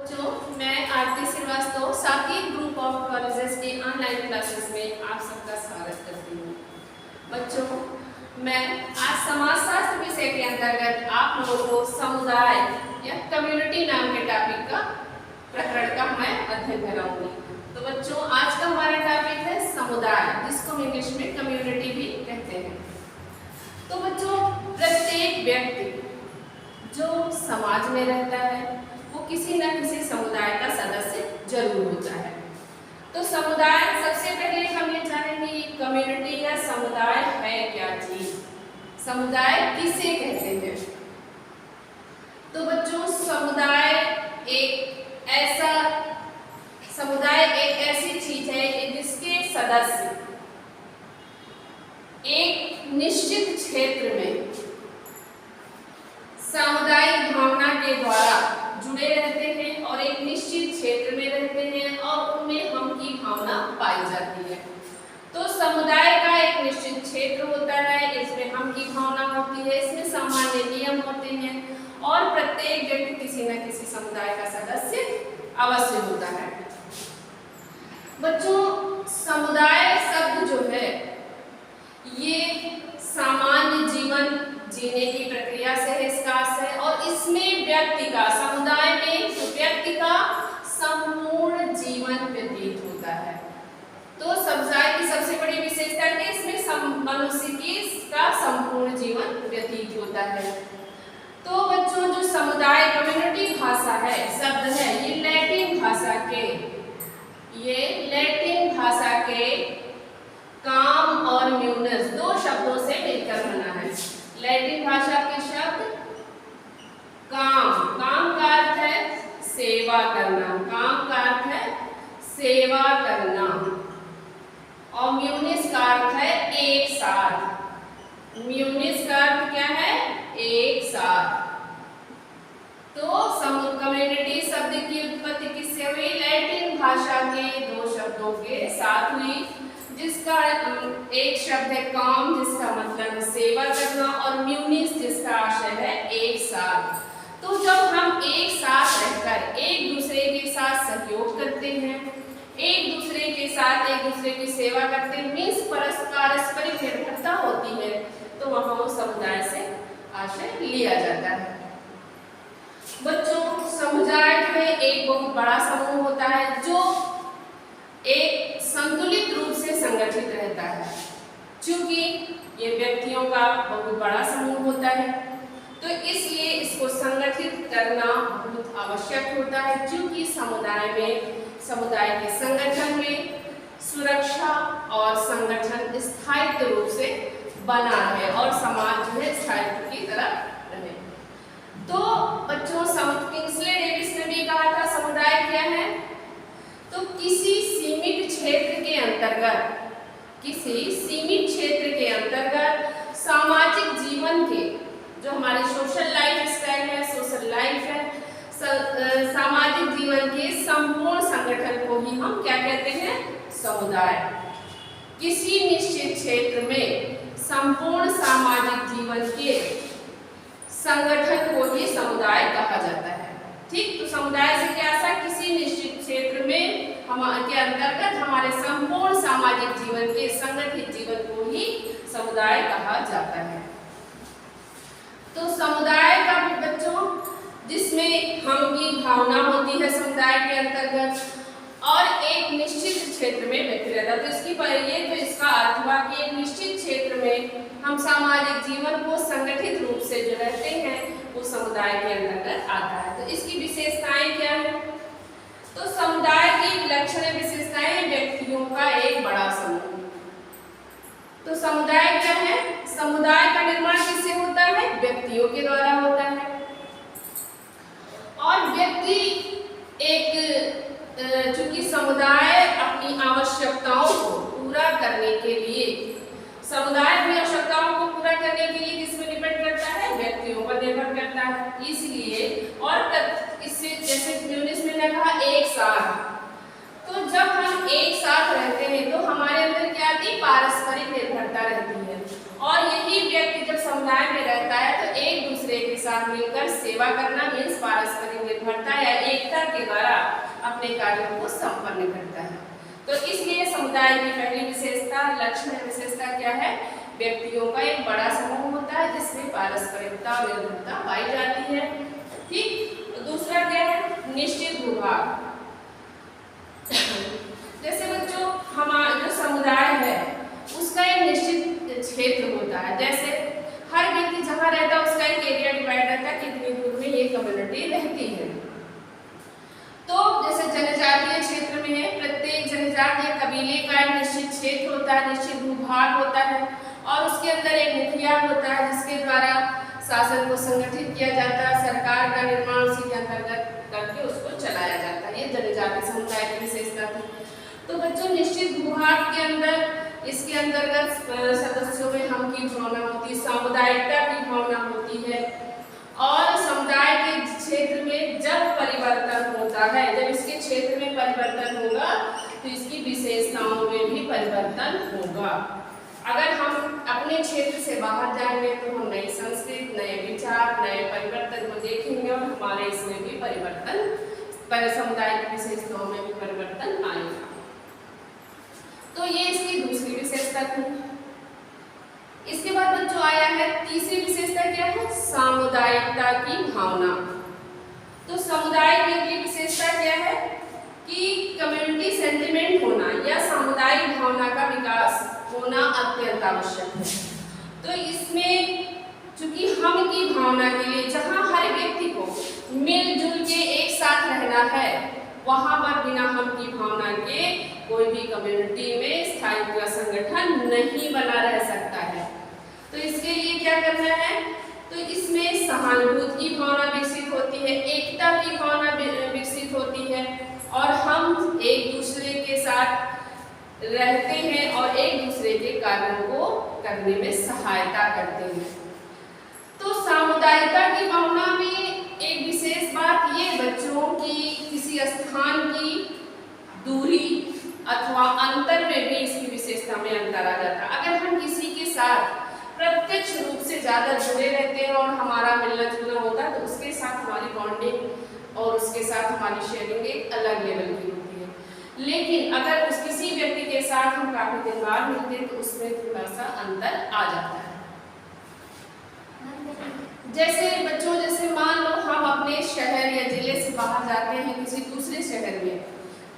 मैं Aarti Srivastava Saket group of colleges के online classes में आप सबका स्वागत करती हूँ। बच्चों, मैं आज समाजशास्त्र विषय के अंतर्गत आप लोगों को समुदाय या कम्युनिटी नाम के टॉपिक का प्रकरण का मैं अध्ययन कराऊंगी। तो बच्चों, आज का हमारा टॉपिक है समुदाय, जिसको हम इंग्लिश में कम्युनिटी भी कहते हैं। तो बच्चों, प्रत्येक व्यक्ति जो समाज में रहता है वो किसी न किसी समुदाय का सदस्य जरूर होता है। तो समुदाय, सबसे पहले हम ये जानेंगे कम्युनिटी या समुदाय है क्या चीज, समुदाय किसे कहते हैं। तो बच्चों, समुदाय एक ऐसी चीज है जिसके सदस्य एक निश्चित क्षेत्र में सामुदायिक भावना के द्वारा जुड़े रहते हैं और एक निश्चित क्षेत्र में रहते हैं और उनमें हम की भावना पाई जाती है। तो समुदाय का एक निश्चित क्षेत्र होता है, इसमें हम की भावना होती है, इसमें सामान्य नियम होते हैं और प्रत्येक व्यक्ति किसी न किसी समुदाय का सदस्य अवश्य होता है। बच्चों, समुदाय शब्द जो है ये सामान्य जीवन जीने की प्रक्रिया से है, इसका अर्थ है, और इसमें व्यक्ति का, समुदाय में व्यक्ति का संपूर्ण जीवन व्यतीत होता है। तो समुदाय की सबसे बड़ी विशेषता है कि इसमें मनुष्य की का संपूर्ण जीवन व्यतीत होता है। तो बच्चों, जो समुदाय कम्युनिटी भाषा है, शब्द है, ये लैटिन भाषा के काम और म्यूनस दो शब्दों से मिलकर बना है। लैटिन भाषा के शब्द काम का अर्थ है सेवा करना, काम का अर्थ है सेवा करना, और म्यूनिस का अर्थ है एक साथ। म्यूनिस का अर्थ क्या है? एक साथ। तो कम्युनिटी शब्द की उत्पत्ति किससे हुई? लैटिन भाषा के दो शब्दों के साथ हुई, जिसका एक शब्द है काम, जिसका मतलब है सेवा करना, और म्यूनिस जिसका आशय है एक साथ। तो जब हम एक साथ रहकर एक दूसरे के साथ सहयोग करते हैं, एक दूसरे के साथ एक दूसरे की सेवा करते हैं, मीन्स पारस्परिक निर्भरता होती है, तो वहां वो समुदाय से आशय लिया जाता है। बच्चों, समुदाय में एक बहुत बड़ा समूह होता है जो एक संतुलित रूप से संगठित रहता है। चूंकि ये व्यक्तियों का बहुत बड़ा समूह होता है, तो इसलिए इसको संगठित करना बहुत आवश्यक होता है, क्योंकि समुदाय के संगठन में सुरक्षा और संगठन स्थायित्व रूप से बना है और समाज जो है स्थायित्व की तरह रहे। तो बच्चों, किंग्सले डेविस ने भी कहा था समुदाय क्या है? तो किसी सीमित क्षेत्र के अंतर्गत जीवन के जो हमारे सोशल लाइफ स्टाइल है, सोशल लाइफ है, सामाजिक जीवन के संपूर्ण संगठन को ही हम क्या कहते हैं? समुदाय। किसी निश्चित क्षेत्र में संपूर्ण सामाजिक जीवन के संगठन को ही समुदाय कहा जाता है। ठीक, तो समुदाय से क्या सा? किसी निश्चित क्षेत्र में के अंतर्गत हमारे संपूर्ण सामाजिक जीवन के संगठित जीवन को ही समुदाय कहा जाता है। तो समुदाय का भी बच्चों, जिसमें हम की भावना होती है समुदाय के अंतर्गत, और एक निश्चित क्षेत्र में व्यक्ति रहता है। तो इसका अर्थ हुआ कि एक निश्चित क्षेत्र में हम सामाजिक जीवन को संगठित रूप से जो रहते हैं वो समुदाय के अंतर्गत आता है। तो इसकी विशेषताएं क्या है? तो समुदाय की लक्षण विशेषताएं, व्यक्तियों का एक बड़ा समूह। तो समुदाय क्या है? समुदाय का निर्माण किससे होता है? व्यक्तियों के द्वारा होता है, और व्यक्ति चूंकि समुदाय अपनी आवश्यकताओं को पूरा करने के लिए, समुदाय अपनी आवश्यकताओं को पूरा करने के लिए किस पर डिपेंड करता है? व्यक्तियों पर निर्भर करता है। इसलिए, और इससे जैसे म्यूनिस ने कहा एक साथ, तो जब हम एक साथ रहते हैं तो हमारे अंदर क्या आती? पारस्परिक निर्भरता रहती है, और यही व्यक्ति जब समुदाय में रहता है तो एक दूसरे के साथ मिलकर सेवा करना मीन्स पारस्परिक निर्भरता या एकता के द्वारा अपने कार्यों को संपन्न करता है। तो इसलिए समुदाय की पहली विशेषता, लक्षण विशेषता क्या है? व्यक्तियों का एक बड़ा समूह होता है जिसमें पारस्परिकता और निर्भरता पाई जाती है। ठीक। तो दूसरा क्या है? निश्चित भूभाग। जैसे बच्चों हमारा जो समुदाय है उसका एक निश्चित क्षेत्र होता है। जैसे हर व्यक्ति जहाँ रहता है उसका एक एरिया डिवाइड रहता है, कितनी दूर में ये कम्युनिटी रहती है। तो जैसे जनजातीय क्षेत्र में है, प्रत्येक जनजाति या कबीले का एक निश्चित क्षेत्र होता है, निश्चित भूभाग होता है और उसके अंदर एक मुखिया होता है जिसके द्वारा शासन को संगठित किया जाता है, सरकार का निर्माण उसी के अंतर्गत करके उसको चलाया जाता है। ये जनजातीय समुदाय की विशेषता थी। तो बच्चों निश्चित भूभाग के अंदर इसके अंतर्गत सदस्यों में हम की भावना होती है, सामुदायिकता की भावना होती है और समुदाय के क्षेत्र में जब परिवर्तन होता है, जब इसके क्षेत्र में परिवर्तन होगा तो इसकी विशेषताओं में भी परिवर्तन होगा। अगर हम अपने क्षेत्र से बाहर जाएंगे तो हम नई संस्कृति, नए विचार, नए परिवर्तन को देखेंगे और हमारे इसमें भी परिवर्तन, समुदाय की विशेषताओं में भी परिवर्तन आएगा। तो ये इसकी दूसरी विशेषता थी। इसके बाद बच्चों आया है तीसरी विशेषता क्या है? सामुदायिकता की भावना। तो समुदाय की अगली विशेषता क्या है? कि कम्युनिटी सेंटिमेंट होना या सामुदायिक भावना का विकास होना अत्यंत आवश्यक है। तो इसमें चूंकि हम की भावना के लिए जहाँ हर व्यक्ति को मिलजुल के एक साथ रहना है, वहां पर बिना हम की भावना के कोई भी कम्युनिटी में स्थायी संगठन नहीं बना रह सकता है। तो इसके लिए क्या करना है? तो इसमें सहानुभूति की भावना विकसित होती है, एकता की भावना विकसित होती है और हम एक दूसरे के साथ रहते हैं और एक दूसरे के कार्यों को करने में सहायता करते हैं। तो सामुदायिकता की भावना में एक विशेष बात ये बच्चों की किसी स्थान की दूरी अथवा अंतर में भी इसकी विशेषता में अंतर आ जाता है। अगर हम किसी के साथ प्रत्यक्ष रूप से ज़्यादा जुड़े रहते हैं और हमारा मिलना जुलना होता है तो उसके साथ हमारी बॉन्डिंग और उसके साथ हमारी शेयरिंग एक अलग लेवल की होती है। लेकिन अगर उस किसी व्यक्ति के साथ हम काफ़ी दिन बाद मिलते हैं तो उसमें थोड़ा सा अंतर आ जाता है। जैसे बच्चों, जैसे मान लो हम अपने शहर या जिले से बाहर जाते हैं किसी दूसरे शहर में,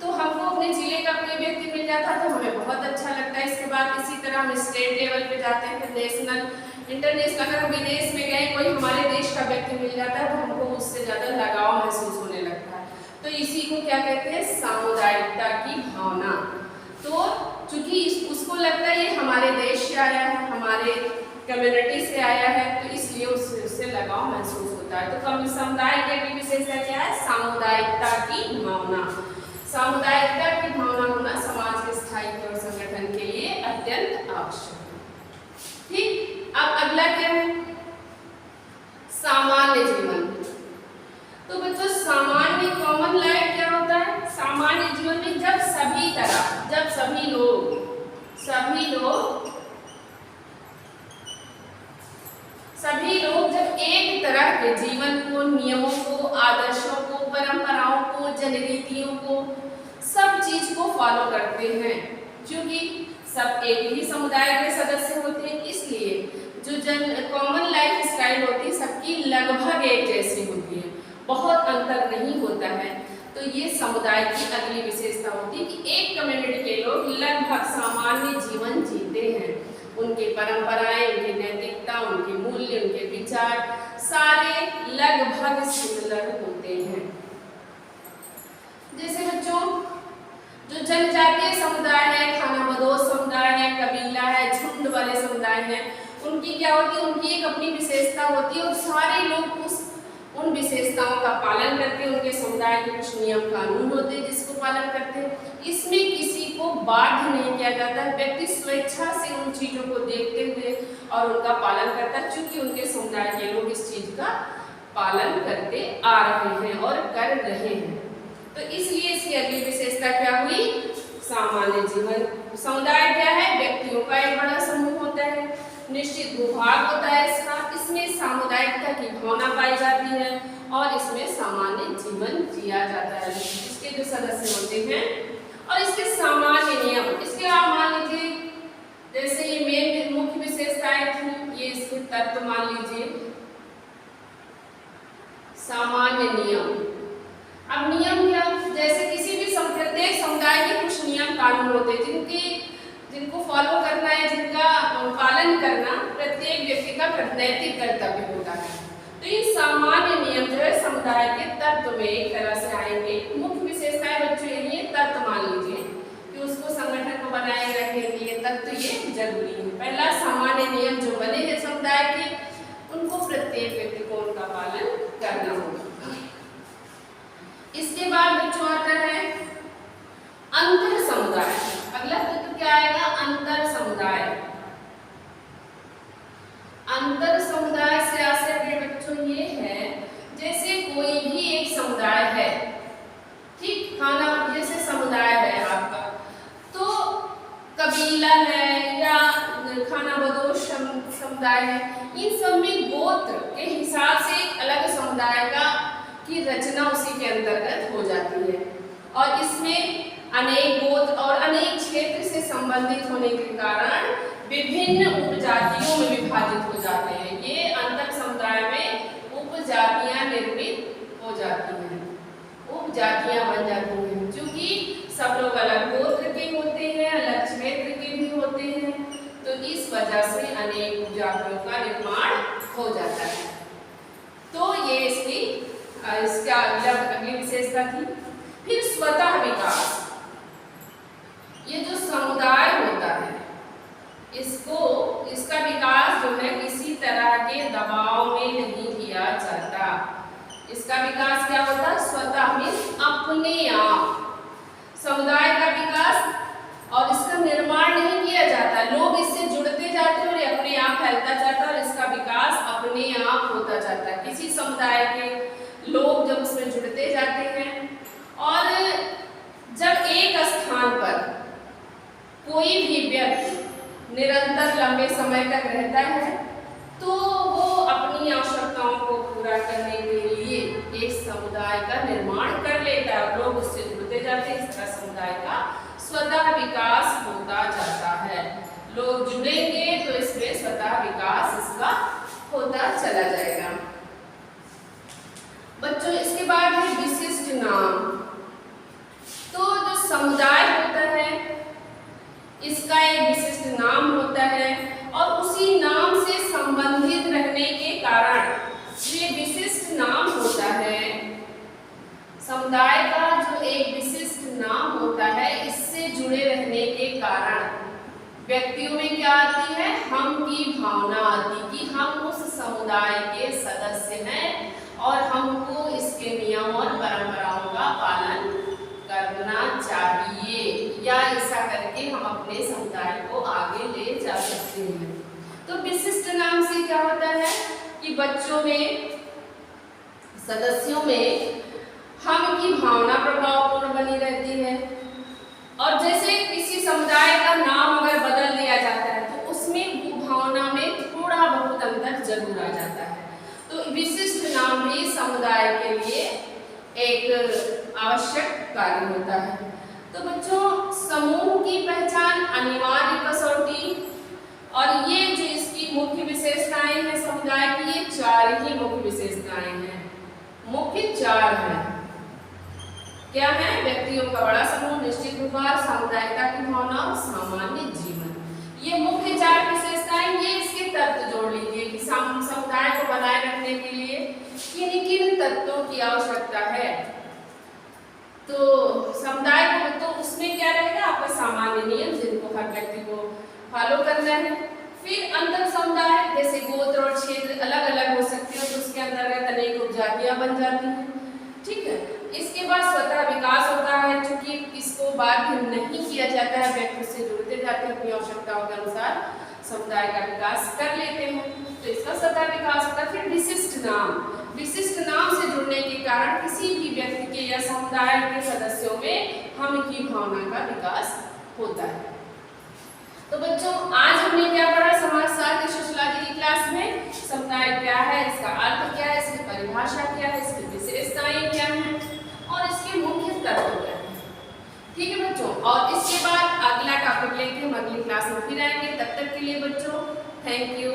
तो हमको अपने जिले का कोई व्यक्ति मिल जाता है तो हमें बहुत अच्छा लगता है। इसके बाद इसी तरह हम स्टेट लेवल पे जाते हैं, फिर नेशनल, इंटरनेशनल। अगर हम विदेश में गए, कोई हमारे देश का व्यक्ति मिल जाता है तो हमको उससे ज़्यादा लगाव महसूस होने लगता है। तो इसी को क्या कहते हैं? सामुदायिकता की भावना। तो चूंकि उसको लगता है ये हमारे देश से आया है, हमारे कम्युनिटी से आया है, तो इसलिए उससे लगाव महसूस होता है। तो समुदाय की विशेषता क्या है? सामुदायिकता की भावना। सामुदायिकता की भावना होना समाज के स्थायित्व और संगठन के लिए अत्यंत आवश्यक है। ठीक। अब अगला क्या है? सामान्य जीवन। तो बच्चों सामान्य कॉमन लाइफ क्या होता है? सामान्य जीवन में जब सभी लोग जब एक तरह के जीवन को, नियमों को, आदर्शों को, परंपराओं को, जनरीतियों को, सब चीज को फॉलो करते हैं। क्योंकि सब एक ही समुदाय के सदस्य होते हैं, इसलिए जो कॉमन लाइफ स्टाइल होती है सबकी लगभग एक जैसी होती है, बहुत अंतर नहीं होता है। तो ये समुदाय की अगली विशेषता होती है कि एक कम्युनिटी के लोग लगभग सामान्य जीवन जीते हैं। उनके परंपराएं, उनकी नैतिकता, उनके मूल्य, उनके विचार सारे लगभग सिमिलर होते हैं। जैसे बच्चों जो जनजातीय समुदाय है, खानाबदोश समुदाय है, कबीला है, झुंड वाले समुदाय हैं, उनकी क्या होती है? उनकी एक अपनी विशेषता होती है और सारे लोग उन विशेषताओं का पालन करते हैं। उनके समुदाय के कुछ नियम कानून होते हैं जिसको पालन करते हैं। इसमें किसी को बाध्य नहीं किया जाता है, व्यक्ति स्वेच्छा से उन चीज़ों को देखते हुए और उनका पालन करता है, चूँकि उनके समुदाय के लोग इस चीज़ का पालन करते आ रहे हैं और कर रहे हैं। तो इसलिए इसकी अगली विशेषता क्या हुई? सामान्य जीवन। समुदाय क्या है? व्यक्तियों का एक बड़ा समूह होता है। निश्चित भूभाग होता है इसका, इसमें सामुदायिकता की भावना पाई जाती है और इसमें सामान्य जीवन जिया जाता है इसके जो सदस्य होते हैं। और इसके सामान्य नियम, इसके आप मान लीजिए जैसे ये मेन मुख्य विशेषताएं थी, ये इसके तत्व मान लीजिए। सामान्य नियम, अब नियम क्या, जैसे किसी भी प्रत्येक समुदाय के कुछ नियम कानून होते हैं जिनको फॉलो करना है, जिनका पालन करना प्रत्येक व्यक्ति का नैतिक कर्तव्य होता है। तो ये सामान्य नियम जो है समुदाय के तत्व में एक तरह से आएंगे। मुख्य विशेषताएं बच्चों ये तत्व मान लीजिए कि उसको संगठन को बनाए रखने के लिए तत्व ये जरूरी है। पहला, सामान्य नियम जो बने हैं समुदाय के, उनको प्रत्येक व्यक्ति को उनका पालन करना होगा। इसके बाद बच्चों आता है अंतर समुदाय। अगला तत्व क्या आएगा, अंतर समुदाय। अंतर समुदाय से आशय बच्चों ये है, जैसे कोई भी एक समुदाय है, ठीक, खाना जैसे समुदाय है आपका, तो कबीला है या खाना बदोश समुदाय है, इन सब में गोत्र के हिसाब से एक अलग समुदाय का की रचना उसी के अंतर्गत हो जाती है। और इसमें अनेक गोत्र और अनेक क्षेत्र से संबंधित होने के कारण विभिन्न उपजातियों में विभाजित हो जाते हैं। ये अंतर समुदाय में उपजातियां निर्मित हो जाती हैं, उपजातियां बन जाती हैं, क्योंकि सब लोग अलग गोत्र के होते हैं, अलग क्षेत्र के भी होते हैं, तो इस वजह से अनेक उपजातियों का निर्माण हो जाता है। तो ये इसका अगली विशेषता थी। फिर स्वतः विकास, ये जो समुदाय होता है इसका विकास जो है किसी तरह के दबाव में नहीं किया जाता। इसका विकास क्या होता है, स्वतः में अपने आप समुदाय का विकास और इसका निर्माण नहीं किया जाता, लोग इससे जुड़ते जाते हैं और ये अपने आप फैलता जाता है और इसका विकास अपने आप होता जाता है। किसी समुदाय के लोग जब उसमें जुड़ते जाते हैं और जब एक स्थान पर कोई भी व्यक्ति निरंतर लंबे समय तक रहता है तो वो अपनी आवश्यकताओं को पूरा करने के लिए एक समुदाय का निर्माण कर लेता है, लोग उससे जुड़ते जाते हैं, इस तरह समुदाय का स्वतः विकास होता जाता है। लोग जुड़ेंगे तो इसमें स्वतः विकास इसका होता चला जाएगा। बच्चों इसके बाद है विशिष्ट नाम। तो जो समुदाय होता है इसका एक विशिष्ट नाम होता है और उसी नाम से संबंधित रहने के कारण ये विशिष्ट नाम होता है। समुदाय का जो एक विशिष्ट नाम होता है, इससे जुड़े रहने के कारण व्यक्तियों में क्या आती है, हम की भावना आती कि हम उस समुदाय के सदस्य हैं और हमको इसके नियम और परंपराओं का पालन करना चाहिए, या ऐसा करके हम अपने समुदाय को आगे ले जा सकते हैं। तो विशिष्ट नाम से क्या होता है कि बच्चों में, सदस्यों में हम की भावना प्रभावपूर्ण बनी रहती है। और जैसे किसी समुदाय का नाम अगर बदल दिया जाता है तो उसमें वो भावना में थोड़ा बहुत अंतर जरूर आ जाता है। तो विशिष्ट नाम भी समुदाय के लिए एक आवश्यक कार्य होता है। तो बच्चों समूह की पहचान अनिवार्य कसौटी, और ये जो इसकी मुख्य विशेषताएं हैं समुदाय की, ये 4 ही मुख्य विशेषताएं हैं। मुख्य 4 हैं, क्या है, व्यक्तियों का बड़ा समूह, निश्चित व्यापार, सामुदायिकता की भावना और सामान्य जीवन। ये मुख्य 4 विशेषताएं, ये इसके तत्व जोड़ लीजिए कि समुदाय को बनाए रखने के लिए किन किन तत्वों की आवश्यकता है। तो समुदाय को, तो उसमें क्या रहेगा, आपका सामान्य नियम जिनको हर व्यक्ति को फॉलो करना है। फिर अंतर समुदाय, जैसे गोत्र और क्षेत्र अलग अलग हो सकते हैं तो उसके अंतर्गत अनेक उपजातियां बन जाती हैं, ठीक है। इसके बाद स्वतः विकास होता है, क्योंकि इसको बाध्य नहीं किया जाता है, व्यक्ति से जुड़ते जाते हैं, अपनी आवश्यकताओं के अनुसार समुदाय का विकास कर लेते हैं, तो इसका स्वतः विकास होता है। फिर विशिष्ट नाम, विशिष्ट नाम से जुड़ने के कारण किसी भी व्यक्ति के या समुदाय के सदस्यों में हम की भावना का विकास होता है। तो बच्चों आज हमने क्या पढ़ा समाजशास्त्र सोशियोलॉजी की क्लास में। समुदाय क्या है, इसका अर्थ क्या है, इसकी परिभाषा क्या है, इसकी विशेषताएं क्या हैं और इसके मुख्य तत्व क्या हैं। ठीक है बच्चों, और इसके बाद अगला टॉपिक लेके हम अगली क्लास में फिर आएंगे। तब तक के लिए बच्चों थैंक यू।